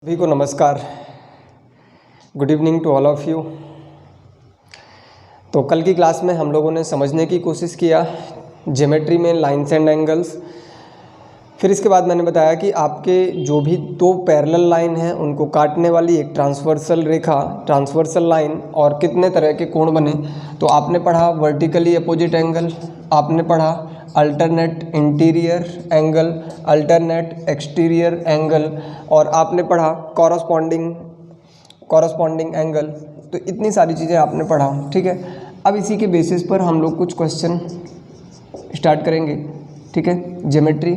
सभी को नमस्कार। Good evening to all of you. तो कल की क्लास में हम लोगों ने समझने की कोशिश किया ज्योमेट्री में लाइन्स एंड एंगल्स। फिर इसके बाद मैंने बताया कि आपके जो भी दो पैरेलल लाइन हैं उनको काटने वाली एक ट्रांसवर्सल रेखा, ट्रांसवर्सल लाइन और कितने तरह के कोण बने। तो आपने पढ़ा वर्टिकली अपोजिट एंगल, आपने पढ़ा alternate interior angle, alternate exterior angle और आपने पढ़ा कॉरस्पॉन्डिंग एंगल। तो इतनी सारी चीज़ें आपने पढ़ा, ठीक है। अब इसी के बेसिस पर हम लोग कुछ क्वेश्चन स्टार्ट करेंगे, ठीक है। ज्योमेट्री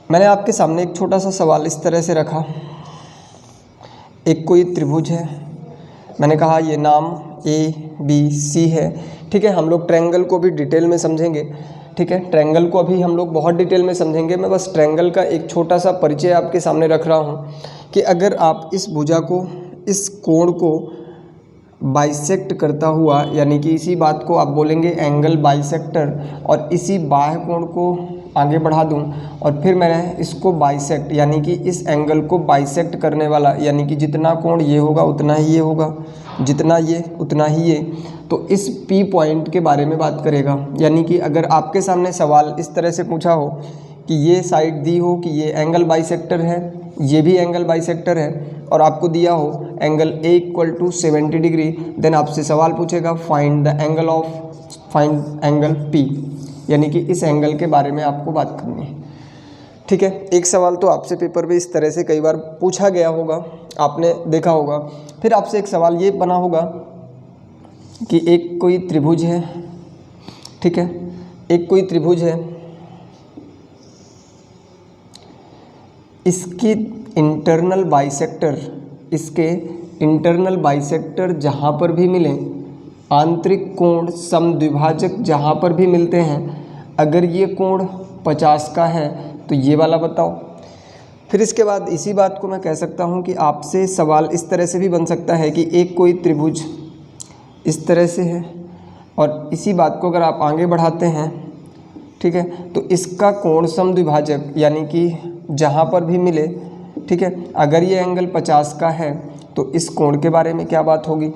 मैंने आपके सामने एक छोटा सा सवाल इस तरह से रखा। एक कोई त्रिभुज है, मैंने कहा ये नाम ABC है, ठीक है। हम लोग ट्रायंगल को भी डिटेल में समझेंगे, ठीक है। ट्रायंगल को अभी हम लोग बहुत डिटेल में समझेंगे। मैं बस ट्रायंगल का एक छोटा सा परिचय आपके सामने रख रहा हूँ कि अगर आप इस भुजा को, इस कोण को बाइसेक्ट करता हुआ, यानी कि इसी बात को आप बोलेंगे एंगल बाइसेक्टर, और इसी बाह्य कोण को आगे बढ़ा दूं और फिर मैंने इसको बाइसेक्ट, यानी कि इस एंगल को बाइसेक्ट करने वाला, यानी कि जितना कोण ये होगा उतना ही ये होगा, जितना ये उतना ही ये, तो इस P पॉइंट के बारे में बात करेगा। यानी कि अगर आपके सामने सवाल इस तरह से पूछा हो कि ये साइड दी हो कि ये एंगल बाइसेक्टर है, ये भी एंगल बाइसेक्टर है, और आपको दिया हो एंगल A = 70 डिग्री, देन आपसे सवाल पूछेगा फाइंड एंगल P, यानी कि इस एंगल के बारे में आपको बात करनी है, ठीक है। एक सवाल तो आपसे पेपर में इस तरह से कई बार पूछा गया होगा, आपने देखा होगा। फिर आपसे एक सवाल ये बना होगा कि एक कोई त्रिभुज है, ठीक है, एक कोई त्रिभुज है, इसकी इंटरनल बाइसेक्टर, इसके इंटरनल बाइसेक्टर जहाँ पर भी मिले, आंतरिक कोण समद्विभाजक जहाँ पर भी मिलते हैं, अगर ये कोण 50 का है तो ये वाला बताओ। फिर इसके बाद इसी बात को मैं कह सकता हूँ कि आपसे सवाल इस तरह से भी बन सकता है कि एक कोई त्रिभुज इस तरह से है, और इसी बात को अगर आप आगे बढ़ाते हैं, ठीक है, तो इसका कोण समद्विभाजक, यानी कि जहाँ पर भी मिले, ठीक है, अगर ये एंगल 50 का है तो इस कोण के बारे में क्या बात होगी।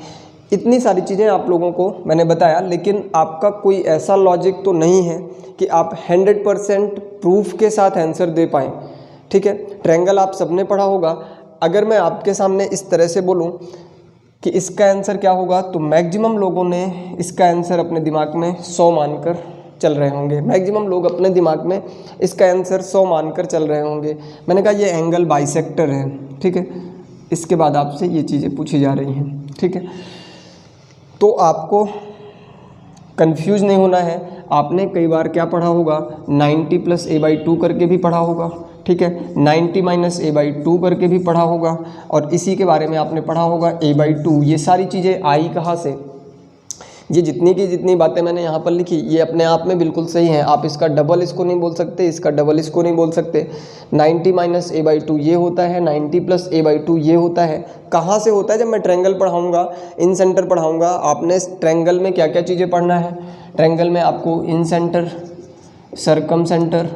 इतनी सारी चीज़ें आप लोगों को मैंने बताया, लेकिन आपका कोई ऐसा लॉजिक तो नहीं है कि आप 100% प्रूफ के साथ आंसर दे पाएँ, ठीक है। ट्रायंगल आप सबने पढ़ा होगा। अगर मैं आपके सामने इस तरह से बोलूं कि इसका आंसर क्या होगा, तो मैक्सिमम लोगों ने इसका आंसर अपने दिमाग में 100 मानकर चल रहे होंगे। मैक्सिमम लोग अपने दिमाग में इसका आंसर 100 मानकर चल रहे होंगे। मैंने कहा ये एंगल बाइसेक्टर है, ठीक है। इसके बाद आपसे ये चीज़ें पूछी जा रही हैं, ठीक है। तो आपको कंफ्यूज नहीं होना है। आपने कई बार क्या पढ़ा होगा, 90 + a/2 करके भी पढ़ा होगा, ठीक है, 90 - a/2 करके भी पढ़ा होगा, और इसी के बारे में आपने पढ़ा होगा a/2। ये सारी चीज़ें आई कहाँ से, ये जितनी की जितनी बातें मैंने यहाँ पर लिखी ये अपने आप में बिल्कुल सही हैं। आप इसका डबल इसको नहीं बोल सकते, इसका डबल इसको नहीं बोल सकते। 90 - a/2 ये होता है, 90 + a/2 ये होता है। कहाँ से होता है, जब मैं ट्रायंगल पढ़ाऊँगा, इन सेंटर पढ़ाऊँगा। आपने ट्रायंगल में क्या क्या चीज़ें पढ़ना है, ट्रायंगल में आपको इन सेंटर, सरकम सेंटर,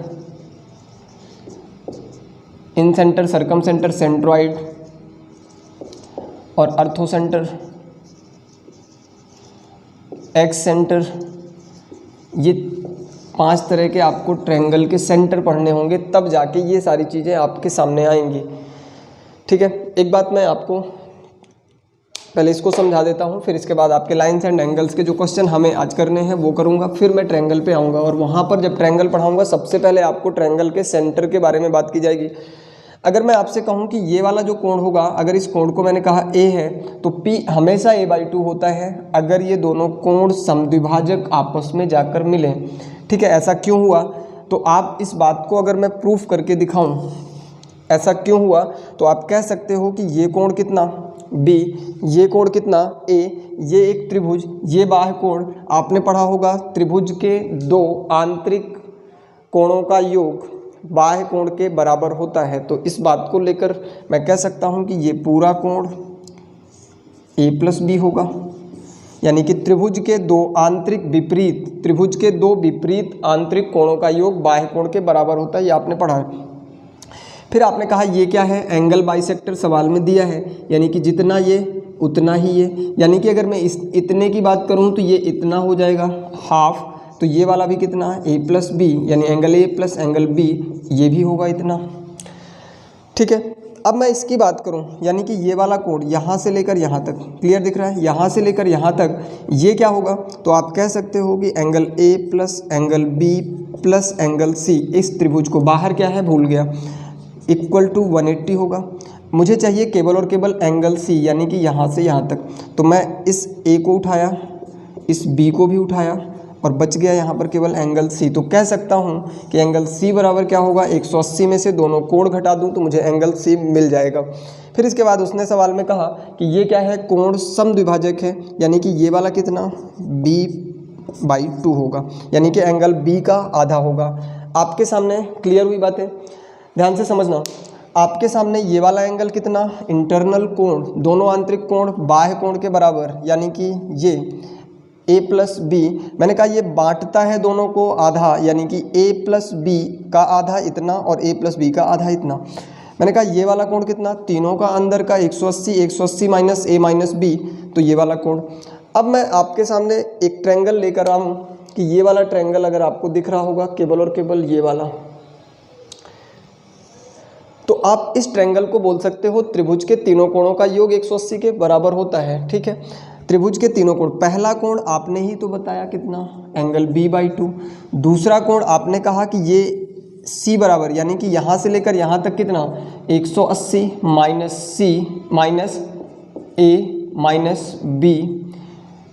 इन सेंटर, सरकम सेंटर, सेंट्रॉइड और अर्थो सेंटर, एक्स सेंटर, ये 5 तरह के आपको ट्रायंगल के सेंटर पढ़ने होंगे, तब जाके ये सारी चीज़ें आपके सामने आएंगी, ठीक है। एक बात मैं आपको पहले इसको समझा देता हूँ, फिर इसके बाद आपके लाइन्स एंड एंगल्स के जो क्वेश्चन हमें आज करने हैं वो करूँगा। फिर मैं ट्रायंगल पे आऊँगा, और वहाँ पर जब ट्रायंगल पढ़ाऊँगा सबसे पहले आपको ट्रायंगल के सेंटर के बारे में बात की जाएगी। अगर मैं आपसे कहूँ कि ये वाला जो कोण होगा, अगर इस कोण को मैंने कहा A है तो P हमेशा a/2 होता है अगर ये दोनों कोण समद्विभाजक आपस में जाकर मिलें, ठीक है। ऐसा क्यों हुआ, तो आप इस बात को अगर मैं प्रूफ करके दिखाऊं ऐसा क्यों हुआ, तो आप कह सकते हो कि ये कोण कितना B, ये कोण कितना A, ये एक त्रिभुज, ये बाह्य कोण। आपने पढ़ा होगा त्रिभुज के दो आंतरिक कोणों का योग बाह्य कोण के बराबर होता है। तो इस बात को लेकर मैं कह सकता हूं कि ये पूरा कोण A + B होगा, यानी कि त्रिभुज के दो विपरीत आंतरिक कोणों का योग बाह्य कोण के बराबर होता है, ये आपने पढ़ा है। फिर आपने कहा ये क्या है, एंगल बाइसेक्टर सवाल में दिया है, यानी कि जितना ये उतना ही ये, यानी कि अगर मैं इतने की बात करूँ तो ये इतना हो जाएगा हाफ, तो ये वाला भी कितना है a प्लस बी, यानी angle A plus angle B, ये भी होगा इतना। ठीक है, अब मैं इसकी बात करूं, यानी कि ये वाला कोण यहाँ से लेकर यहाँ तक, क्लियर दिख रहा है, यहाँ से लेकर यहाँ तक ये क्या होगा, तो आप कह सकते हो कि angle A plus angle B plus angle C, इस त्रिभुज को बाहर क्या है भूल गया, इक्वल टू 180 होगा। मुझे चाहिए केवल और केवल एंगल सी, यानी कि यहाँ से यहाँ तक, तो मैं इस ए को उठाया, इस बी को भी उठाया और बच गया यहाँ पर केवल एंगल सी। तो कह सकता हूँ कि एंगल सी बराबर क्या होगा, 180 में से दोनों कोण घटा दूँ तो मुझे एंगल सी मिल जाएगा। फिर इसके बाद उसने सवाल में कहा कि ये क्या है, कोण समद्विभाजक है, यानी कि ये वाला कितना b/2 होगा, यानी कि एंगल बी का आधा होगा। आपके सामने क्लियर हुई बातें, ध्यान से समझना। आपके सामने ये वाला एंगल कितना, इंटरनल कोण, दोनों आंतरिक कोण बाह्य कोण के बराबर, यानी कि ये a प्लस बी, मैंने कहा ये बांटता है दोनों को आधा, यानी कि a प्लस बी का आधा इतना और a प्लस बी का आधा इतना। मैंने कहा ये वाला कोण कितना, तीनों का अंदर का 180 माइनस a माइनस बी, तो ये वाला कोण। अब मैं आपके सामने एक ट्रायंगल लेकर आऊँ कि ये वाला ट्रायंगल अगर आपको दिख रहा होगा केवल और केवल ये वाला, तो आप इस ट्रायंगल को बोल सकते हो त्रिभुज के तीनों कोणों का योग 180 के बराबर होता है। ठीक है, त्रिभुज के तीनों कोण, पहला कोण आपने ही तो बताया कितना, एंगल b/2। दूसरा कोण आपने कहा कि ये c बराबर, यानी कि यहाँ से लेकर यहाँ तक कितना, 180 minus c minus a minus b।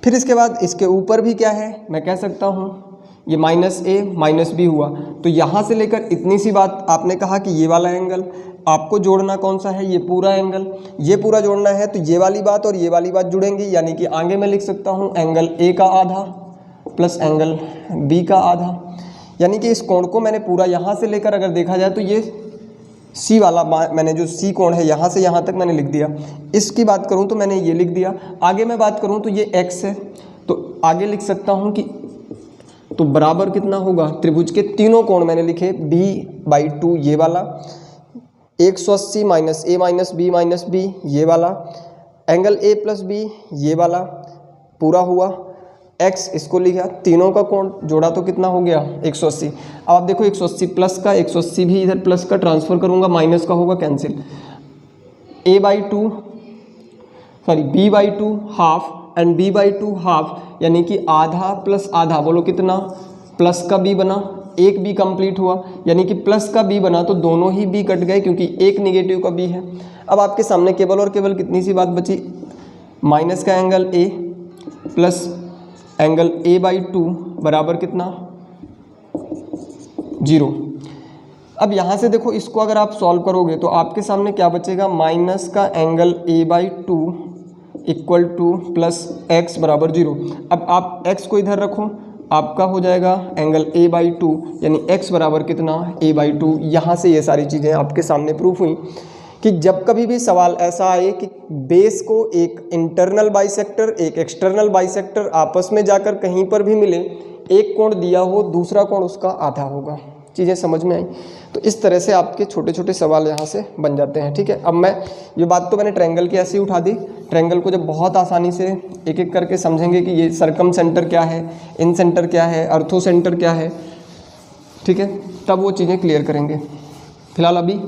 फिर इसके बाद इसके ऊपर भी क्या है, मैं कह सकता हूँ ये माइनस a माइनस b हुआ। तो यहाँ से लेकर इतनी सी बात आपने कहा कि ये वाला एंगल आपको जोड़ना कौन सा है, ये पूरा एंगल, ये पूरा जोड़ना है, तो ये वाली बात और ये वाली बात जुड़ेंगी, यानी कि आगे मैं लिख सकता हूँ एंगल a का आधा प्लस एंगल b का आधा, यानी कि इस कोण को मैंने पूरा यहाँ से लेकर अगर देखा जाए तो ये c वाला मैंने जो c कोण है यहाँ से यहाँ तक मैंने लिख दिया। इसकी बात करूँ तो मैंने ये लिख दिया। आगे मैं बात करूँ तो ये x है, तो आगे लिख सकता हूँ कि तो बराबर कितना होगा, त्रिभुज के तीनों कोण मैंने लिखे b/2 ये वाला, 180 minus a minus b minus b ये वाला, एंगल a प्लस b ये वाला पूरा हुआ, x इसको लिखा, तीनों का कोण जोड़ा तो कितना हो गया 180। अब आप देखो 180 प्लस का 180 भी इधर प्लस का ट्रांसफर करूँगा, माइनस का होगा cancel, b/2 half and b/2 half, यानी कि आधा प्लस आधा, बोलो कितना, प्लस का b बना, एक b कंप्लीट हुआ, यानी कि प्लस का b बना तो दोनों ही b कट गए क्योंकि एक नेगेटिव का b है। अब आपके सामने केवल और केवल कितनी सी बात बची, माइनस का angle a plus angle a/2 बराबर कितना, 0। अब यहाँ से देखो इसको अगर आप सॉल्व करोगे तो आपके सामने क्या बचेगा, माइनस का angle a/2 equal two plus x बराबर 0। अब आप x को इधर रखो, आपका हो जाएगा एंगल a/2, यानी x बराबर कितना, a/2। यहाँ से ये सारी चीज़ें आपके सामने प्रूफ हुई कि जब कभी भी सवाल ऐसा आए कि बेस को एक इंटरनल बाइसेक्टर एक एक्सटर्नल बाइसेक्टर आपस में जाकर कहीं पर भी मिले, एक कोण दिया हो दूसरा कोण उसका आधा होगा। चीज़ें समझ में आई? तो इस तरह से आपके छोटे छोटे सवाल यहाँ से बन जाते हैं। ठीक है, अब मैं ये बात तो मैंने ट्रायंगल की ऐसे ही उठा दी। ट्रायंगल को जब बहुत आसानी से एक एक करके समझेंगे कि ये सरकम सेंटर क्या है, इन सेंटर क्या है, अर्थो सेंटर क्या है, ठीक है, तब वो चीज़ें क्लियर करेंगे। फिलहाल अभी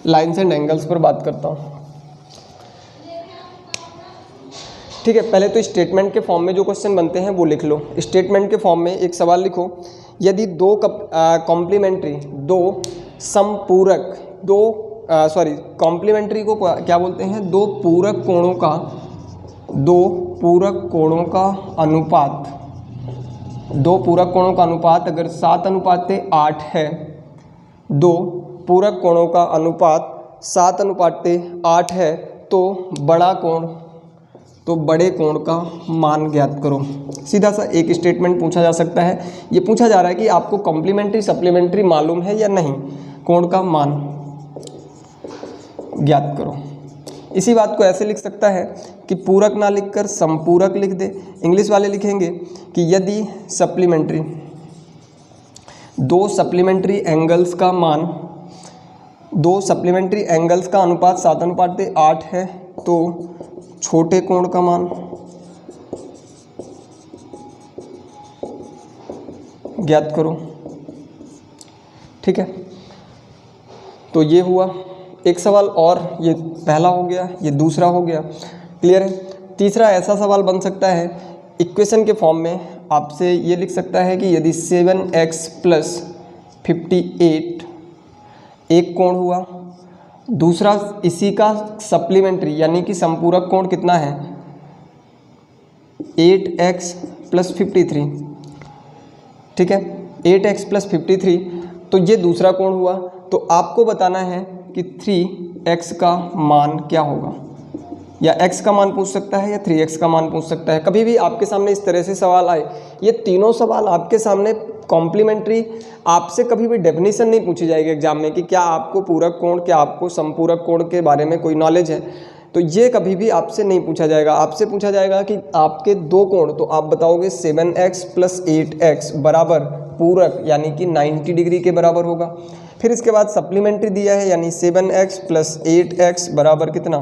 लाइन्स एंड एंगल्स पर बात करता हूँ। ठीक है, पहले तो स्टेटमेंट के फॉर्म में जो क्वेश्चन बनते हैं वो लिख लो। स्टेटमेंट के फॉर्म में एक सवाल लिखो, यदि दो कॉम्प्लीमेंट्री दो समपूरक कॉम्प्लीमेंट्री को क्या बोलते हैं, दो पूरक कोणों का अनुपात अगर 7:8 है, दो पूरक कोणों का अनुपात 7:8 है तो बड़े कोण का मान ज्ञात करो। सीधा सा एक स्टेटमेंट पूछा जा सकता है। ये पूछा जा रहा है कि आपको कॉम्प्लीमेंट्री सप्लीमेंट्री मालूम है या नहीं, कोण का मान ज्ञात करो। इसी बात को ऐसे लिख सकता है कि पूरक ना लिखकर संपूरक लिख दे। इंग्लिश वाले लिखेंगे कि यदि सप्लीमेंट्री दो सप्लीमेंट्री एंगल्स का अनुपात 7:8 है तो छोटे कोण का मान ज्ञात करो। ठीक है, तो ये हुआ एक सवाल, और ये पहला हो गया, ये दूसरा हो गया। क्लियर है। तीसरा ऐसा सवाल बन सकता है इक्वेशन के फॉर्म में, आपसे ये लिख सकता है कि यदि 7x + 58 एक कोण हुआ, दूसरा इसी का सप्लीमेंट्री यानी कि संपूरक कोण कितना है 8x + 53। ठीक है, 8x + 53, तो ये दूसरा कोण हुआ। तो आपको बताना है कि 3x का मान क्या होगा, या x का मान पूछ सकता है या 3x का मान पूछ सकता है। कभी भी आपके सामने इस तरह से सवाल आए, ये तीनों सवाल आपके सामने कॉम्प्लीमेंट्री, आपसे कभी भी डेफिनेशन नहीं पूछी जाएगी एग्जाम में कि क्या आपको पूरक कोण, क्या आपको संपूरक कोण के बारे में कोई नॉलेज है, तो ये कभी भी आपसे नहीं पूछा जाएगा। आपसे पूछा जाएगा कि आपके दो कोण, तो आप बताओगे 7x + 8x बराबर पूरक यानी कि 90 डिग्री के बराबर होगा। फिर इसके बाद सप्लीमेंट्री दिया है यानी 7x + 8x बराबर कितना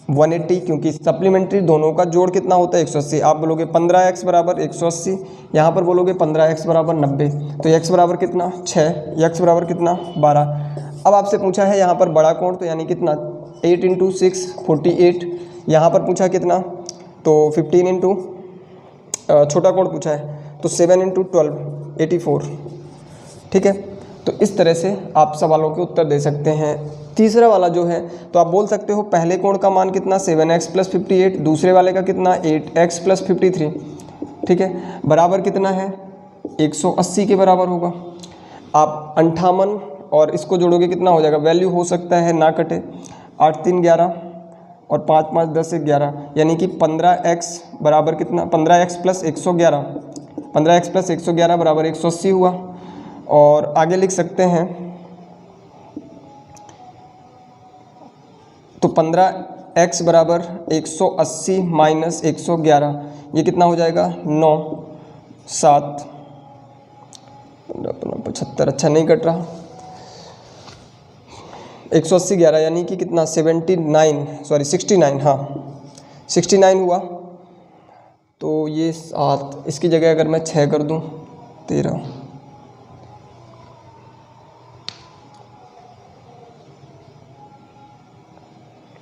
180, क्योंकि सप्लीमेंट्री दोनों का जोड़ कितना होता है 180। आप बोलोगे 15x बराबर 180, यहाँ पर बोलोगे 15x बराबर 90, तो x बराबर कितना 6, x बराबर कितना 12। अब आपसे पूछा है यहाँ पर बड़ा कोण, तो यानी कितना 8 × 6 48, यहाँ पर पूछा कितना तो 15 × छोटा कोण पूछा है तो 7 × 12 84। ठीक है, तो इस तरह से आप सवालों के उत्तर दे सकते हैं। तीसरा वाला जो है, तो आप बोल सकते हो पहले कोण का मान कितना 7x + 58, दूसरे वाले का कितना 8x + 53। ठीक है, बराबर कितना है 180 के बराबर होगा। आप 58 और इसको जोड़ोगे कितना हो जाएगा, वैल्यू हो सकता है ना कटे, 8 3 11 और 5 5 10 11, यानी कि 15x बराबर कितना 15x + 111, 15x + 111 बराबर 180 हुआ। और आगे लिख सकते हैं तो 15x बराबर 180 - 111, ये कितना हो जाएगा 9 7 75, अच्छा नहीं कट रहा, 180 11 यानी कि कितना 69, हाँ 69 हुआ। तो ये 7, इसकी जगह अगर मैं 6 कर दूं 13,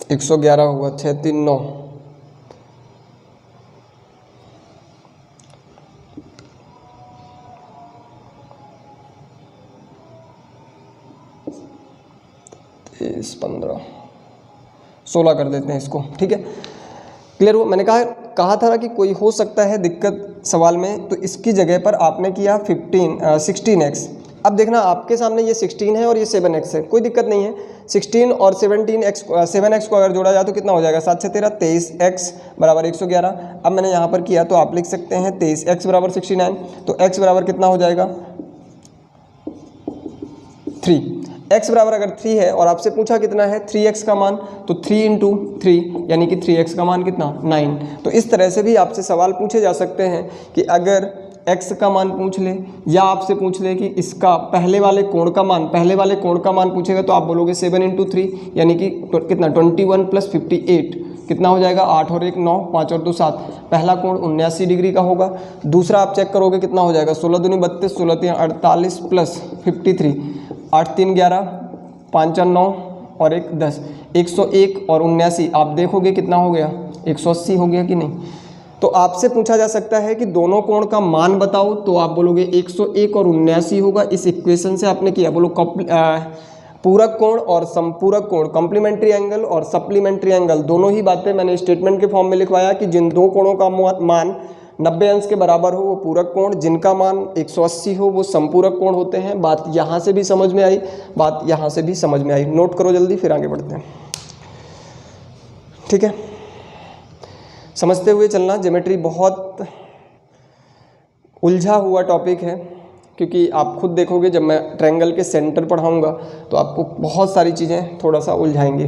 111 हुआ, 6 3 9, इस 15 16 कर देते हैं इसको। ठीक है, क्लियर हुआ। मैंने कहा था कि कोई हो सकता है दिक्कत सवाल में, तो इसकी जगह पर आपने किया 16x। अब देखना आपके सामने ये 16 है और ये 7x है, कोई दिक्कत नहीं है। 16 और 7x को अगर जोड़ा जाए तो कितना हो जाएगा 7 6 13, 23x बराबर 111। अब मैंने यहाँ पर किया तो आप लिख सकते हैं 23x बराबर 69, तो x बराबर कितना हो जाएगा 3। x बराबर अगर 3 है और आपसे पूछा कितना है 3x का मान, तो 3 × 3 यानी कि 3x का मान कितना 9। तो इस तरह से भी आपसे सवाल पूछे जा सकते हैं कि अगर x का मान पूछ ले या आपसे पूछ ले कि इसका पहले वाले कोण का मान पूछेगा, तो आप बोलोगे 7 × 3 यानी कि कितना 21 + 58 कितना हो जाएगा 8 और 1 9, 5 और 2 7। पहला कोण 79 डिग्री का होगा। दूसरा आप चेक करोगे कितना हो जाएगा 16 दूनी 32, 16 3 48 + 53, 8 3 11, 5 4 9 और 1 10, 101 और 79 आप देखोगे कितना हो गया 180 हो गया कि नहीं। तो आपसे पूछा जा सकता है कि दोनों कोण का मान बताओ, तो आप बोलोगे 101 और 79 होगा। इस इक्वेशन से आपने किया, बोलो पूरक कोण और संपूरक कोण, कॉम्प्लीमेंट्री एंगल और सप्लीमेंट्री एंगल, दोनों ही बातें मैंने स्टेटमेंट के फॉर्म में लिखवाया कि जिन दो कोणों का मान 90 अंश के बराबर हो वो पूरक कोण, जिनका मान 180 हो वो संपूरक कोण होते हैं। बात यहाँ से भी समझ में आई, बात यहाँ से भी समझ में आई। नोट करो जल्दी, फिर आगे बढ़ते हैं। ठीक है, समझते हुए चलना। ज्योमेट्री बहुत उलझा हुआ टॉपिक है, क्योंकि आप खुद देखोगे जब मैं ट्रायंगल के सेंटर पढ़ाऊंगा तो आपको बहुत सारी चीज़ें थोड़ा सा उलझाएंगी।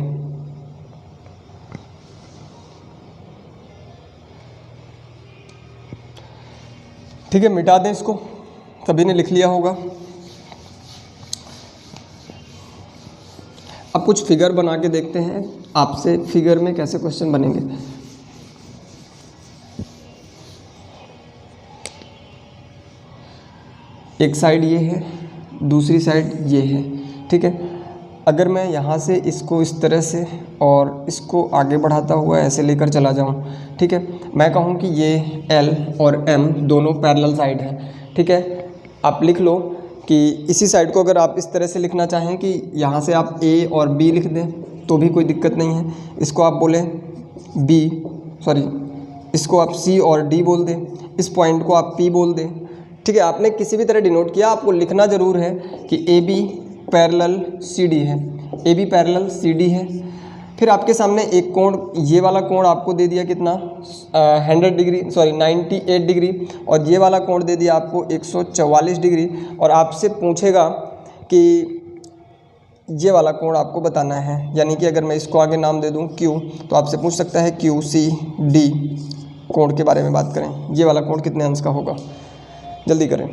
ठीक है, मिटा दें इसको, सभी ने लिख लिया होगा। अब कुछ फिगर बना के देखते हैं आपसे, फिगर में कैसे क्वेश्चन बनेंगे। एक साइड ये है, दूसरी साइड ये है, ठीक है। अगर मैं यहाँ से इसको इस तरह से और इसको आगे बढ़ाता हुआ ऐसे लेकर चला जाऊँ, ठीक है, मैं कहूँ कि ये L और M दोनों पैरेलल साइड हैं, ठीक है। आप लिख लो कि इसी साइड को अगर आप इस तरह से लिखना चाहें कि यहाँ से आप A और B लिख दें तो भी कोई दिक्कत नहीं है। इसको आप बोलें इसको आप C और D बोल दें, इस पॉइंट को आप P बोल दें, ठीक है। आपने किसी भी तरह डिनोट किया, आपको लिखना ज़रूर है कि AB पैरेलल CD है, AB पैरेलल CD है। फिर आपके सामने एक कोण, ये वाला कोण आपको दे दिया कितना 98 डिग्री, और ये वाला कोण दे दिया आपको 144 डिग्री, और आपसे पूछेगा कि ये वाला कोण आपको बताना है। यानी कि अगर मैं इसको आगे नाम दे दूं Q, तो आपसे पूछ सकता है QCD कोण के बारे में बात करें, ये वाला कोण कितने अंश का होगा, जल्दी करें।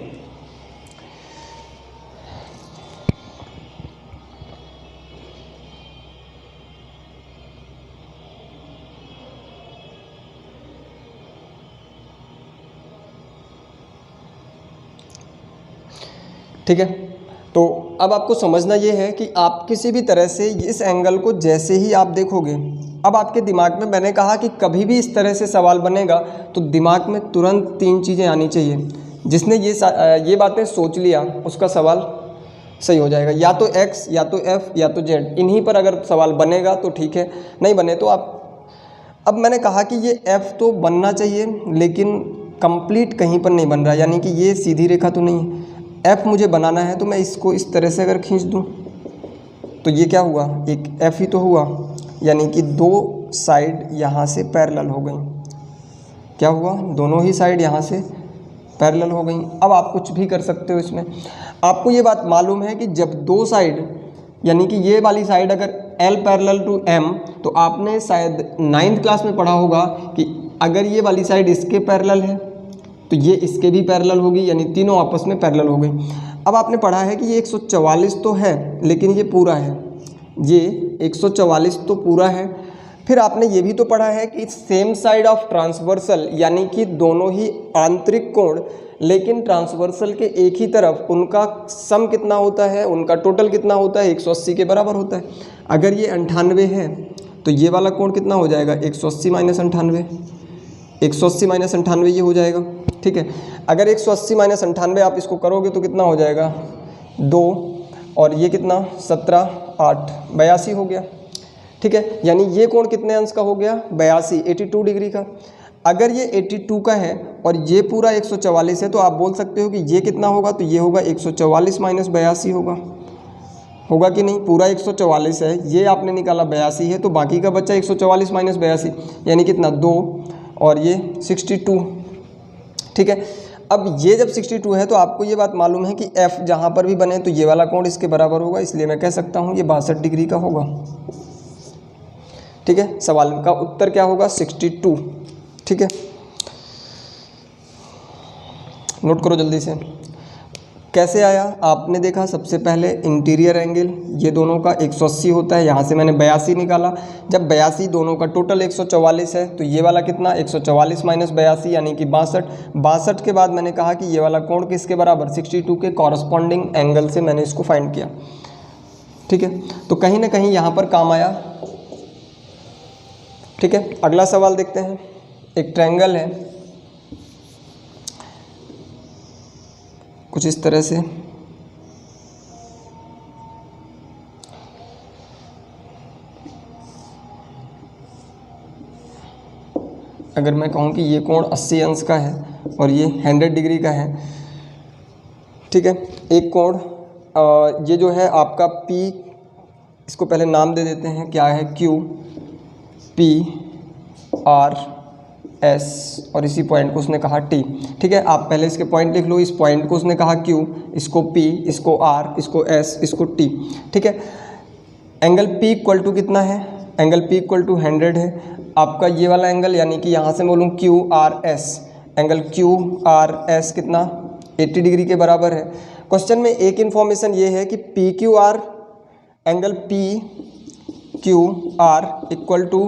ठीक है, तो अब आपको समझना ये है कि आप किसी भी तरह से इस एंगल को जैसे ही आप देखोगे, अब आपके दिमाग में, मैंने कहा कि कभी भी इस तरह से सवाल बनेगा तो दिमाग में तुरंत 3 चीज़ें आनी चाहिए। जिसने ये बातें सोच लिया उसका सवाल सही हो जाएगा, या तो X, या तो F, या तो Z, इन्हीं पर अगर सवाल बनेगा तो ठीक है, नहीं बने तो आप। अब मैंने कहा कि ये F तो बनना चाहिए लेकिन कंप्लीट कहीं पर नहीं बन रहा, यानी कि ये सीधी रेखा तो नहीं है। F मुझे बनाना है तो मैं इसको इस तरह से अगर खींच दूं तो ये क्या हुआ, एक F ही तो हुआ, यानी कि 2 साइड यहाँ से पैरेलल हो गई। क्या हुआ, दोनों ही साइड यहाँ से पैरेलल हो गई। अब आप कुछ भी कर सकते हो इसमें। आपको ये बात मालूम है कि जब 2 साइड, यानी कि ये वाली साइड अगर L पैरेलल टू M, तो आपने शायद 9th क्लास में पढ़ा होगा कि अगर ये वाली साइड इसके पैरेलल है तो ये इसके भी पैरेलल होगी, यानी तीनों आपस में पैरेलल हो गई। अब आपने पढ़ा है कि ये 144 तो है लेकिन ये पूरा है, ये 144 तो पूरा है। फिर आपने ये भी तो पढ़ा है कि सेम साइड ऑफ ट्रांसवर्सल, यानी कि दोनों ही आंतरिक कोण, लेकिन ट्रांसवर्सल के एक ही तरफ उनका सम कितना होता है, उनका टोटल कितना होता है, 180 के बराबर होता है। अगर ये 98 है तो ये वाला कोण कितना हो जाएगा, 180 माइनस 98, 180 माइनस 98 ये हो जाएगा, ठीक है। अगर 180 माइनस 98 आप इसको करोगे तो कितना हो जाएगा 2, और ये कितना 17, 8, 82 हो गया, ठीक है। यानी ये कोण कितने अंश का हो गया, 82, 82 डिग्री का। अगर ये 82 का है और ये पूरा 144 है तो आप बोल सकते हो कि ये कितना होगा, तो ये होगा 144 माइनस 82 होगा कि नहीं। पूरा 144 है, ये आपने निकाला 82 है, तो बाकी का बच्चा 144 माइनस 82 यानी कितना 2, और ये 62, ठीक है। अब ये जब 62 है तो आपको ये बात मालूम है कि F जहाँ पर भी बने तो ये वाला कोण इसके बराबर होगा, इसलिए मैं कह सकता हूँ ये 62 डिग्री का होगा, ठीक है। सवाल का उत्तर क्या होगा, 62, ठीक है। नोट करो जल्दी से। कैसे आया, आपने देखा सबसे पहले इंटीरियर एंगल ये दोनों का 180 होता है, यहाँ से मैंने 82 निकाला। जब 82 दोनों का टोटल 144 है तो ये वाला कितना 144 माइनस 82 यानी कि 62। 62 के बाद मैंने कहा कि ये वाला कोण किसके बराबर, 62 के कॉरस्पॉन्डिंग एंगल से मैंने इसको फाइंड किया, ठीक है। तो कहीं ना कहीं यहाँ पर काम आया, ठीक है। अगला सवाल देखते हैं। एक ट्रायंगल है कुछ इस तरह से, अगर मैं कहूँ कि ये कोण 80 अंश का है और ये 100 डिग्री का है, ठीक है। एक कोण ये जो है आपका P, इसको पहले नाम दे देते हैं, क्या है, Q, P, R, S, और इसी पॉइंट को उसने कहा T, ठीक है। आप पहले इसके पॉइंट लिख लो। इस पॉइंट को उसने कहा Q, इसको P, इसको R, इसको S, इसको T, ठीक है। एंगल P इक्वल टू कितना है, एंगल P इक्वल टू 100 है। आपका ये वाला एंगल, यानी कि यहाँ से बोलूँ Q, R, S, angle Q R S कितना 80 डिग्री के बराबर है। क्वेश्चन में एक इन्फॉर्मेशन ये है कि P Q R angle P Q R equal to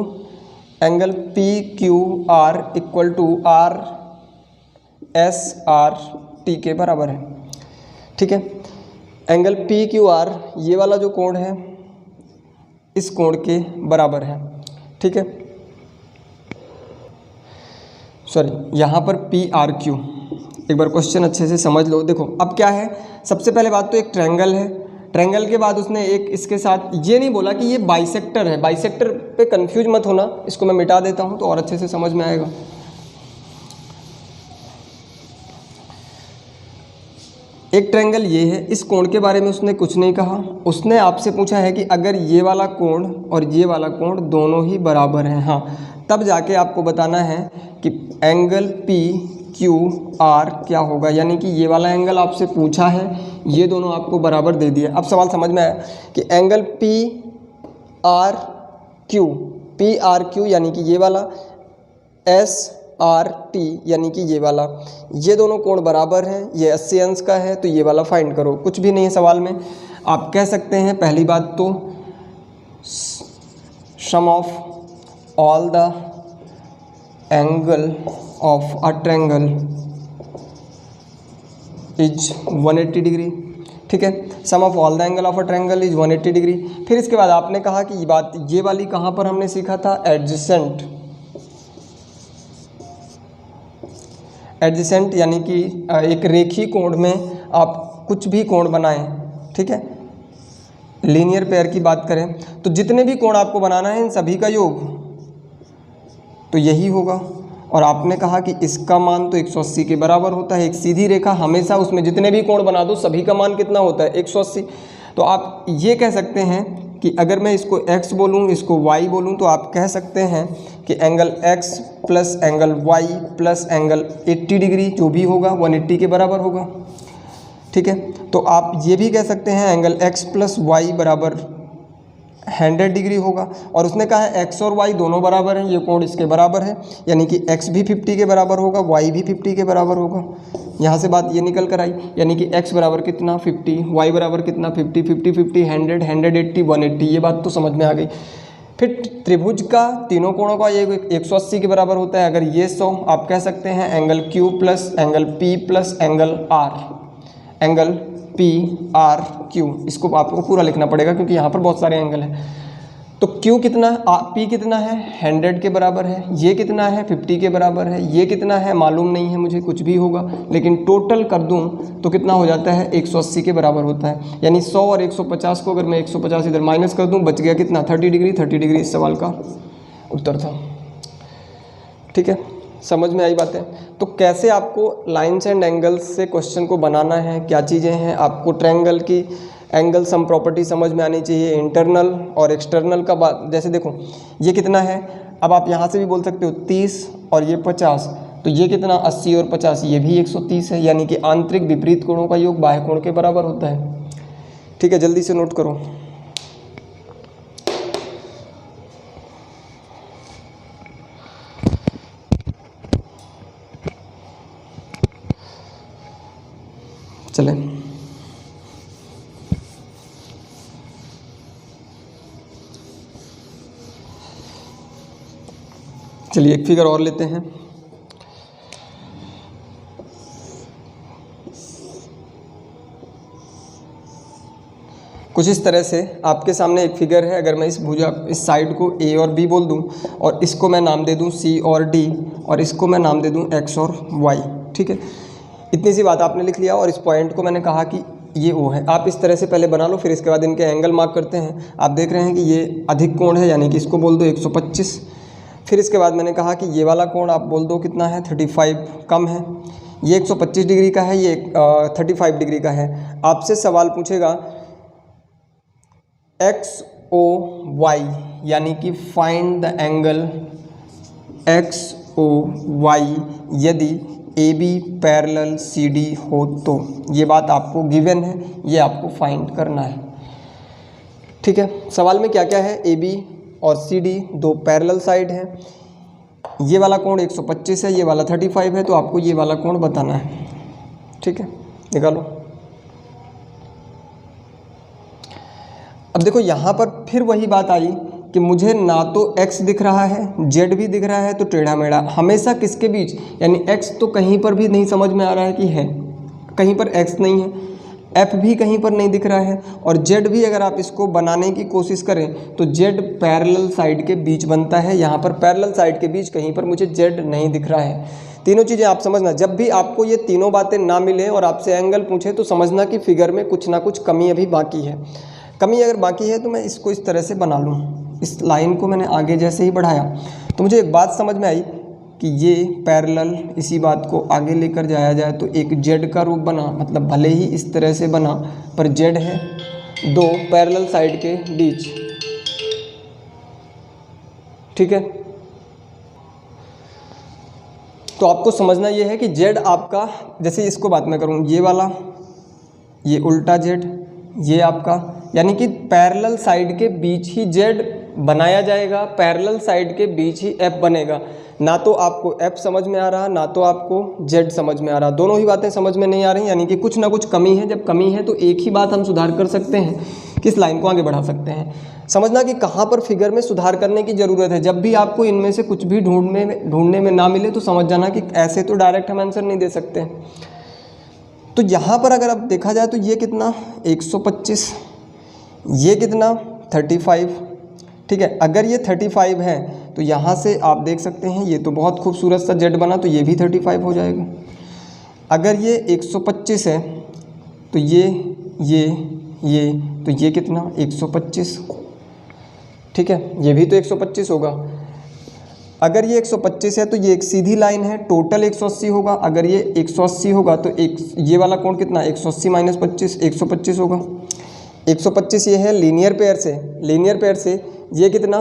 angle P Q R equal to R S R T के बराबर है। ठीक है, एंगल पी क्यू आर ये वाला जो कोण है इस कोण के बराबर है। ठीक है, सॉरी यहाँ पर पी आर क्यू, एक बार क्वेश्चन अच्छे से समझ लो। देखो अब क्या है, सबसे पहले बात तो एक ट्रायंगल है, ट्रायंगल के बाद उसने एक इसके साथ ये नहीं बोला कि ये बाइसेक्टर है। बाइसेक्टर पे कंफ्यूज मत होना, इसको मैं मिटा देता हूँ तो और अच्छे से समझ में आएगा। एक ट्रायंगल ये है, इस कोण के बारे में उसने कुछ नहीं कहा। उसने आपसे पूछा है कि अगर ये वाला कोण और ये वाला कोण दोनों ही बराबर हैं, हाँ, तब जाके आपको बताना है कि एंगल पी क्यू आर क्या होगा। यानी कि ये वाला एंगल आपसे पूछा है, ये दोनों आपको बराबर दे दिया। अब सवाल समझ में आया कि एंगल पी आर क्यू यानी कि ये वाला, एस आर टी यानी कि ये वाला, ये दोनों कोण बराबर हैं, ये 80 अंश का है, तो ये वाला फाइंड करो। कुछ भी नहीं है सवाल में, आप कह सकते हैं पहली बात तो sum of all the angle of a triangle is 180 degree. ठीक है, sum of all the angle of a triangle is 180 degree. फिर इसके बाद आपने कहा कि ये बात, ये वाली कहाँ पर हमने सीखा था, एडजेसेंट यानी कि एक रेखी कोण में आप कुछ भी कोण बनाएं। ठीक है, लीनियर पेयर की बात करें तो जितने भी कोण आपको बनाना है इन सभी का योग तो यही होगा। और आपने कहा कि इसका मान तो 180 के बराबर होता है। एक सीधी रेखा हमेशा उसमें जितने भी कोण बना दो सभी का मान कितना होता है, 180। तो आप ये कह सकते हैं कि अगर मैं इसको x बोलूँ, इसको y बोलूँ, तो आप कह सकते हैं कि angle x plus angle y plus angle 80 degree जो भी होगा 180 के बराबर होगा। ठीक है, तो आप ये भी कह सकते हैं एंगल x प्लस वाई बराबर 100 डिग्री होगा। और उसने कहा है x और y दोनों बराबर हैं, ये कोण इसके बराबर है, यानी कि x भी 50 के बराबर होगा, y भी 50 के बराबर होगा। यहाँ से बात ये निकल कर आई, यानी कि x बराबर कितना 50, y बराबर कितना 50, 50 50 100 180 180, ये बात तो समझ में आ गई। फिर त्रिभुज का तीनों कोणों का ये 180 के बराबर होता है। अगर ये 100, आप कह सकते हैं angle Q plus angle P plus angle R, angle P R Q. इसको आपको पूरा लिखना पड़ेगा क्योंकि यहाँ पर बहुत सारे एंगल हैं। तो Q कितना, P कितना है 100 के बराबर है, ये कितना है 50 के बराबर है, ये कितना है मालूम नहीं है मुझे, कुछ भी होगा, लेकिन टोटल कर दूं तो कितना हो जाता है 180 के बराबर होता है। यानी 100 और 150 को अगर मैं 150 इधर माइनस कर दूं, बच गया कितना 30 डिग्री। 30 डिग्री इस सवाल का उत्तर था। ठीक है, समझ में आई बातें। तो कैसे आपको लाइन्स एंड एंगल्स से क्वेश्चन को बनाना है, क्या चीज़ें हैं, आपको ट्रायंगल की एंगल सम प्रॉपर्टी समझ में आनी चाहिए, इंटरनल और एक्सटर्नल का बात। जैसे देखो ये कितना है, अब आप यहाँ से भी बोल सकते हो 30 और ये 50, तो ये कितना 80 और 50, ये भी 130 है। यानी कि आंतरिक विपरीत कोणों का योग बाह्य कोण के बराबर होता है। ठीक है, जल्दी से नोट करो। चलें, चलिए एक फिगर और लेते हैं। कुछ इस तरह से आपके सामने एक फिगर है। अगर मैं इस भुजा, इस साइड को ए और बी बोल दूं और इसको मैं नाम दे दूं सी और डी और इसको मैं नाम दे दूं एक्स और वाई। ठीक है, इतनी सी बात आपने लिख लिया। और इस पॉइंट को मैंने कहा कि ये ओ है। आप इस तरह से पहले बना लो, फिर इसके बाद इनके एंगल मार्क करते हैं। आप देख रहे हैं कि ये अधिक कोण है, यानी कि इसको बोल दो 125। फिर इसके बाद मैंने कहा कि ये वाला कोण आप बोल दो कितना है 35, कम है। ये 125 डिग्री का है, ये 35 डिग्री का है। आपसे सवाल पूछेगा एक्स ओ वाई, यानी कि find the angle X O Y यदि A B parallel C D हो तो। ये बात आपको गिवन है, ये आपको फाइंड करना है। ठीक है, सवाल में क्या क्या है, ए बी और सी डी दो पैरेलल साइड हैं। ये वाला कोण 125 है, ये वाला 35 है, तो आपको ये वाला कोण बताना है। ठीक है, निकालो। अब देखो यहाँ पर फिर वही बात आई कि मुझे ना तो x दिख रहा है, z भी दिख रहा है, तो टेढ़ा मेढ़ा हमेशा किसके बीच, यानी x तो कहीं पर भी नहीं समझ में आ रहा है कि है, कहीं पर x नहीं है, f भी कहीं पर नहीं दिख रहा है, और z भी अगर आप इसको बनाने की कोशिश करें तो z पैरेलल साइड के बीच बनता है। यहाँ पर पैरेलल साइड के बीच कहीं पर मुझे z नहीं दिख रहा है। तीनों चीज़ें आप समझना, जब भी आपको ये तीनों बातें ना मिले और आपसे एंगल पूछे तो समझना कि फिगर में कुछ ना कुछ कमी अभी बाकी है। कमी अगर बाकी है तो मैं इसको इस तरह से बना लूँ। इस लाइन को मैंने आगे जैसे ही बढ़ाया तो मुझे एक बात समझ में आई कि ये पैरेलल, इसी बात को आगे लेकर जाया जाए तो एक जेड का रूप बना, मतलब भले ही इस तरह से बना पर जेड है दो पैरेलल साइड के बीच। ठीक है, तो आपको समझना ये है कि जेड आपका, जैसे इसको बात मैं करूँ, ये वाला, ये उल्टा जेड, ये आपका, यानी कि पैरेलल साइड के बीच ही जेड बनाया जाएगा, पैरेलल साइड के बीच ही एफ बनेगा। ना तो आपको एफ समझ में आ रहा, ना तो आपको जेड समझ में आ रहा, दोनों ही बातें समझ में नहीं आ रही, यानी कि कुछ ना कुछ कमी है। जब कमी है तो एक ही बात हम सुधार कर सकते हैं, किस लाइन को आगे बढ़ा सकते हैं। समझना कि कहाँ पर फिगर में सुधार करने की ज़रूरत है। जब भी आपको इनमें से कुछ भी ढूंढने में ना मिले तो समझ जाना कि ऐसे तो डायरेक्ट हम आंसर नहीं दे सकते। तो यहाँ पर अगर अब देखा जाए तो ये कितना 125, ये कितना 35। ठीक है, अगर ये 35 है तो यहाँ से आप देख सकते हैं ये तो बहुत खूबसूरत सा जेड बना, तो ये भी 35 हो जाएगा। अगर ये 125 है तो ये तो ये कितना 125। ठीक है, ये भी तो 125 होगा। अगर ये 125 है तो ये एक सीधी लाइन है, टोटल 180 होगा। अगर ये 180 होगा तो ये वाला कोण कितना 180 माइनस 25 125 होगा। 125 ये है लीनियर पेयर से ये कितना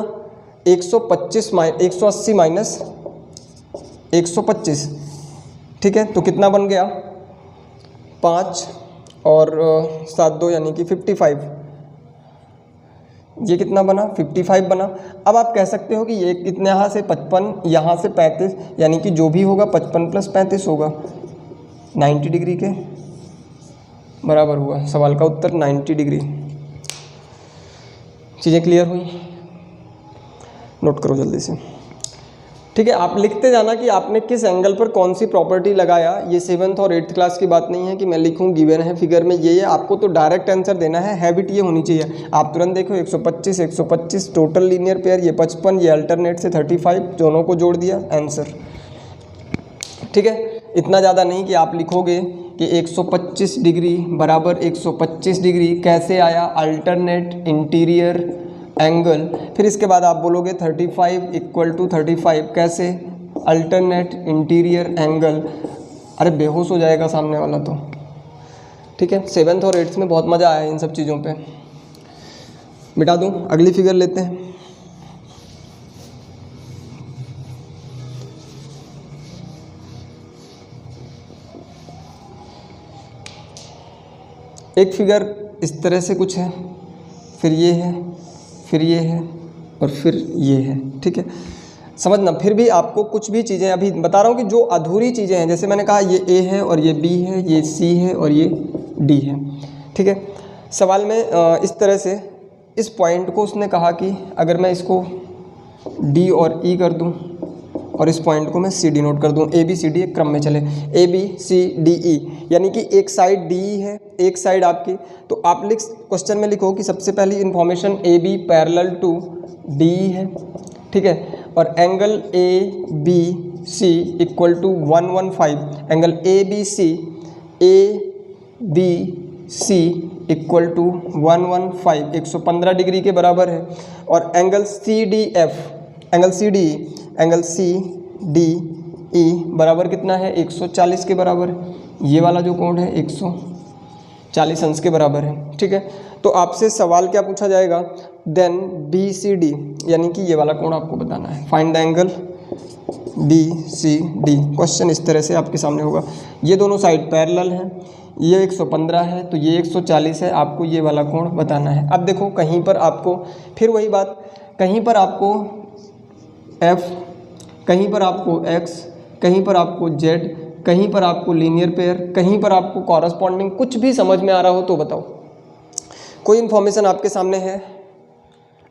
180 माइनस 125। ठीक है, तो कितना बन गया 5 और 7 2 यानी कि 55। ये कितना बना 55 बना। अब आप कह सकते हो कि ये कितने, यहाँ से 55 यहाँ से 35, यानी कि जो भी होगा 55 प्लस 35 होगा, 90 डिग्री के बराबर हुआ। सवाल का उत्तर 90 डिग्री। चीज़ें क्लियर हुई? नोट करो जल्दी से। ठीक है, आप लिखते जाना कि आपने किस एंगल पर कौन सी प्रॉपर्टी लगाया। ये 7th और 8th क्लास की बात नहीं है कि मैं लिखूं गिवन है फिगर में ये आपको तो डायरेक्ट आंसर देना है। हैबिट ये होनी चाहिए। आप तुरंत देखो 125 टोटल लीनियर पेयर, ये 55, ये अल्टरनेट से 35, दोनों को जोड़ दिया आंसर। ठीक है, इतना ज़्यादा नहीं कि आप लिखोगे कि 125 डिग्री बराबर 125 डिग्री कैसे आया, अल्टरनेट इंटीरियर एंगल, फिर इसके बाद आप बोलोगे 35 इक्वल टू 35 कैसे, अल्टरनेट इंटीरियर एंगल। अरे बेहोश हो जाएगा सामने वाला तो। ठीक है, 7th और 8th में बहुत मज़ा आया इन सब चीज़ों पे। मिटा दूँ, अगली फिगर लेते हैं। एक फिगर इस तरह से कुछ है, फिर ये है, फिर ये है और फिर ये है। ठीक है, समझना। फिर भी आपको कुछ भी चीज़ें अभी बता रहा हूँ कि जो अधूरी चीज़ें हैं, जैसे मैंने कहा ये ए है और ये बी है, ये सी है और ये डी है। ठीक है, सवाल में इस तरह से इस पॉइंट को उसने कहा कि अगर मैं इसको डी और ई कर दूँ और इस पॉइंट को मैं सी डी नोट कर दूँ, ए बी सी डी एक क्रम में चले, ए बी सी डी ई, यानी कि एक साइड डी ई है, एक साइड आपकी। तो आप क्वेश्चन में लिखो कि सबसे पहली information A B parallel to D E है। ठीक है, और angle A B C equal to 115, angle A B C equal to 115 115 degree के बराबर है। और एंगल सी डी ई बराबर कितना है 140 के बराबर है। ये वाला जो कोण है 140 अंश के बराबर है। ठीक है, तो आपसे सवाल क्या पूछा जाएगा, देन बी सी डी, यानी कि ये वाला कोण आपको बताना है। Find the angle B C D. Question इस तरह से आपके सामने होगा। ये दोनों साइड पैरेलल हैं, ये 115 है तो ये 140 है, आपको ये वाला कोण बताना है। अब देखो कहीं पर आपको फिर वही बात, कहीं पर आपको एफ कहीं पर आपको x, कहीं पर आपको z, कहीं पर आपको लीनियर पेयर, कहीं पर आपको कॉरस्पॉन्डिंग, कुछ भी समझ में आ रहा हो तो बताओ। कोई इन्फॉर्मेशन आपके सामने है,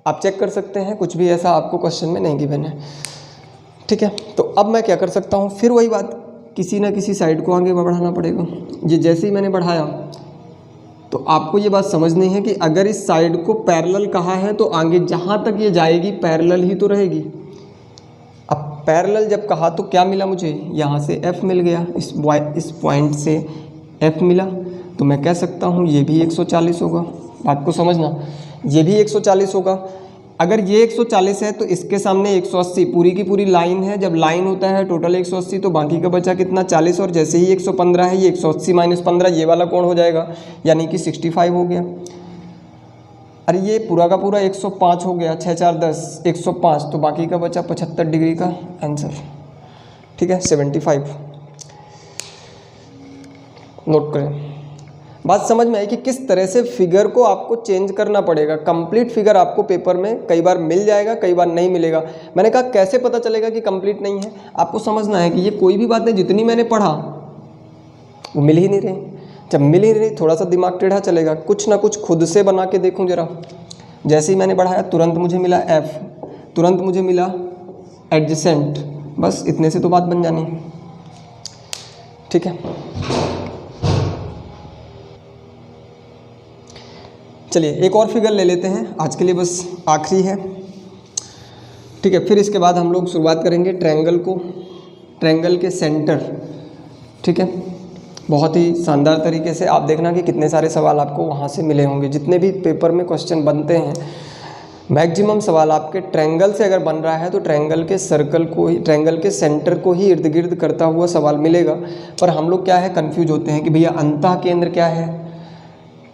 आप चेक कर सकते हैं, कुछ भी ऐसा आपको क्वेश्चन में नहीं गिवन है। ठीक है, तो अब मैं क्या कर सकता हूँ, फिर वही बात, किसी ना किसी साइड को आगे बढ़ाना पड़ेगा। ये जैसे ही मैंने बढ़ाया तो आपको ये बात समझनी है कि अगर इस साइड को पैरेलल कहा है तो आगे जहाँ तक ये जाएगी पैरेलल ही तो रहेगी। अब पैरेलल जब कहा तो क्या मिला मुझे, यहाँ से f मिल गया, इस पॉइंट से f मिला, तो मैं कह सकता हूँ ये भी 140 होगा। बात को समझना, ये भी 140 होगा। अगर ये 140 है तो इसके सामने 180, पूरी की पूरी लाइन है। जब लाइन होता है टोटल 180, तो बाकी का बचा कितना 40, और जैसे ही 115 है, ये 180 माइनस 15 ये वाला कोण हो जाएगा, यानी कि 65 हो गया। अरे ये पूरा का पूरा 105 हो गया, 6 4 10 105, तो बाकी का बचा 75 डिग्री का आंसर। ठीक है, 75 नोट करें। बात समझ में आई कि किस तरह से फिगर को आपको चेंज करना पड़ेगा। कंप्लीट फिगर आपको पेपर में कई बार मिल जाएगा, कई बार नहीं मिलेगा। मैंने कहा कैसे पता चलेगा कि कंप्लीट नहीं है, आपको समझना है कि ये कोई भी बात नहीं, जितनी मैंने पढ़ा वो मिल ही नहीं रही। जब मिल ही नहीं रही, थोड़ा सा दिमाग टेढ़ा चलेगा, कुछ ना कुछ खुद से बना के देखूँ जरा। जैसे ही मैंने बढ़ाया तुरंत मुझे मिला f, तुरंत मुझे मिला एडजेसेंट, बस इतने से तो बात बन जानी। ठीक है, चलिए एक और फिगर ले लेते हैं, आज के लिए बस आखिरी है। ठीक है, फिर इसके बाद हम लोग शुरुआत करेंगे ट्रायंगल को, ट्रायंगल के सेंटर। ठीक है, बहुत ही शानदार तरीके से आप देखना कि कितने सारे सवाल आपको वहाँ से मिले होंगे। जितने भी पेपर में क्वेश्चन बनते हैं, मैक्सिमम सवाल आपके ट्रायंगल से अगर बन रहा है तो ट्रायंगल के सर्कल को ही, ट्रायंगल के सेंटर को ही इर्द गिर्द करता हुआ सवाल मिलेगा। पर हम लोग क्या है, कन्फ्यूज होते हैं कि भैया अंतः केंद्र क्या है,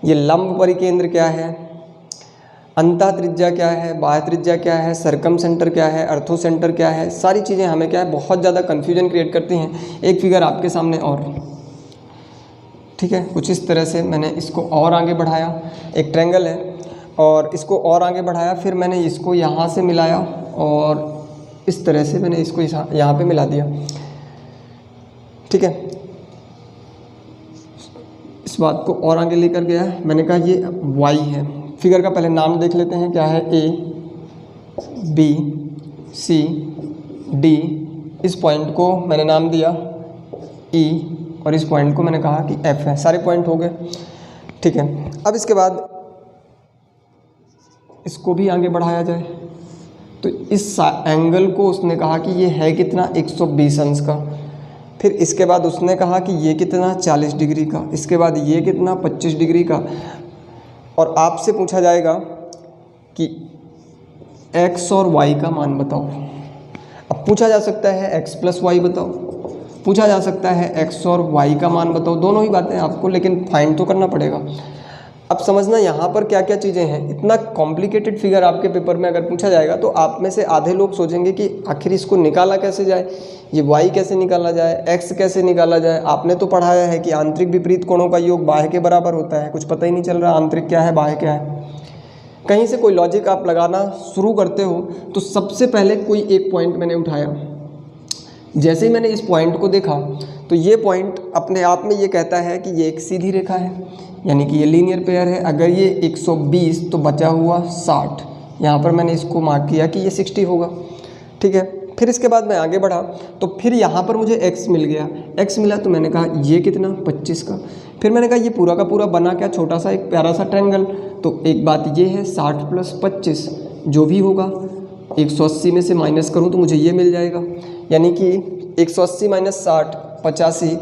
ये लंब परिकेंद्र क्या है, अंतः त्रिज्या क्या है, बाह्य त्रिज्या क्या है, सरकम सेंटर क्या है, अर्थो सेंटर क्या है। सारी चीज़ें हमें क्या है, बहुत ज़्यादा कन्फ्यूजन क्रिएट करती हैं। एक फिगर आपके सामने और, ठीक है, कुछ इस तरह से मैंने इसको और आगे बढ़ाया। एक ट्रायंगल है और इसको और आगे बढ़ाया, फिर मैंने इसको यहाँ से मिलाया और इस तरह से मैंने इसको यहाँ पे मिला दिया। ठीक है, इस बात को और आगे लेकर गया। मैंने कहा ये y है। फिगर का पहले नाम देख लेते हैं, क्या है, A B C D। इस पॉइंट को मैंने नाम दिया E और इस पॉइंट को मैंने कहा कि F है। सारे पॉइंट हो गए। ठीक है, अब इसके बाद इसको भी आगे बढ़ाया जाए तो इस एंगल को उसने कहा कि ये है कितना, 120 अंश का। फिर इसके बाद उसने कहा कि ये कितना, 40 डिग्री का। इसके बाद ये कितना, 25 डिग्री का। और आपसे पूछा जाएगा कि x और y का मान बताओ। अब पूछा जा सकता है x प्लस वाई बताओ, पूछा जा सकता है x और y का मान बताओ, दोनों ही बातें आपको लेकिन फाइंड तो करना पड़ेगा। अब समझना यहाँ पर क्या क्या चीज़ें हैं। इतना कॉम्प्लिकेटेड फिगर आपके पेपर में अगर पूछा जाएगा तो आप में से आधे लोग सोचेंगे कि आखिर इसको निकाला कैसे जाए, ये y कैसे निकाला जाए, x कैसे निकाला जाए। आपने तो पढ़ाया है कि आंतरिक विपरीत कोणों का योग बाह्य के बराबर होता है, कुछ पता ही नहीं चल रहा आंतरिक क्या है बाह्य क्या है। कहीं से कोई लॉजिक आप लगाना शुरू करते हो तो सबसे पहले कोई एक पॉइंट मैंने उठाया। जैसे ही मैंने इस पॉइंट को देखा तो ये पॉइंट अपने आप में ये कहता है कि ये एक सीधी रेखा है, यानी कि ये लीनियर पेयर है। अगर ये 120 तो बचा हुआ 60, यहाँ पर मैंने इसको मार्क किया कि ये 60 होगा। ठीक है, फिर इसके बाद मैं आगे बढ़ा तो फिर यहाँ पर मुझे x मिल गया। x मिला तो मैंने कहा ये कितना, 25 का। फिर मैंने कहा ये पूरा का पूरा बना क्या, छोटा सा एक प्यारा सा ट्रायंगल। तो एक बात ये है, 60 प्लस 25 जो भी होगा 180 में से माइनस करूँ तो मुझे ये मिल जाएगा, यानी कि 180 माइनस 60 85।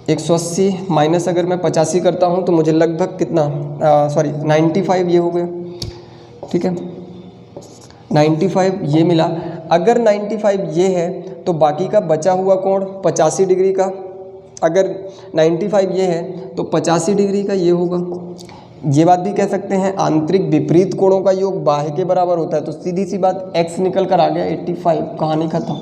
180 माइनस अगर मैं 85 करता हूँ तो मुझे लगभग कितना, 95 ये हो गया। ठीक है, 95 ये मिला। अगर 95 ये है तो बाकी का बचा हुआ कोण 85 डिग्री का। अगर 95 ये है तो 85 डिग्री का ये होगा। ये बात भी कह सकते हैं आंतरिक विपरीत कोणों का योग बाह्य के बराबर होता है। तो सीधी सी बात x निकल कर आ गया 85, कहानी खत्म।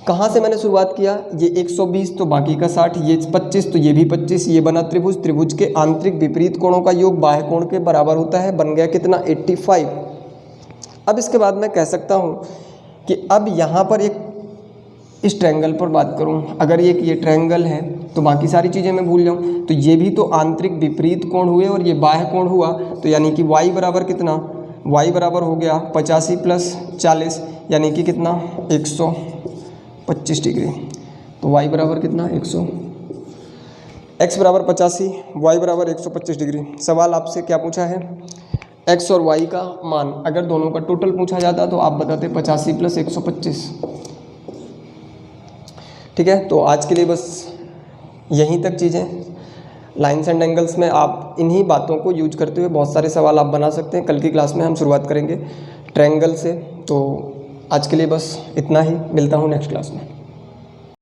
कहाँ से मैंने शुरुआत किया, ये 120 तो बाकी का 60, ये 25 तो ये भी 25, ये बना त्रिभुज। त्रिभुज के आंतरिक विपरीत कोणों का योग बाह्य कोण के बराबर होता है, बन गया कितना, 85। अब इसके बाद मैं कह सकता हूँ कि अब यहाँ पर एक इस ट्रायंगल पर बात करूँ, अगर ये ट्रायंगल है तो बाकी सारी चीज़ें मैं भूल जाऊँ, तो ये भी तो आंतरिक विपरीत कोण हुए और ये बाह्य कोण हुआ, तो यानी कि y बराबर कितना, y बराबर हो गया 85 + 40 यानी कि कितना 125 डिग्री। तो y बराबर कितना 100, x बराबर 85, y बराबर 125 डिग्री। सवाल आपसे क्या पूछा है, x और y का मान, अगर दोनों का टोटल पूछा जाता तो आप बताते 85 + 125। ठीक है, तो आज के लिए बस यहीं तक चीज़ें। लाइन्स एंड एंगल्स में आप इन्हीं बातों को यूज करते हुए बहुत सारे सवाल आप बना सकते हैं। कल की क्लास में हम शुरुआत करेंगे ट्रायंगल से। तो आज के लिए बस इतना ही, मिलता हूँ नेक्स्ट क्लास में।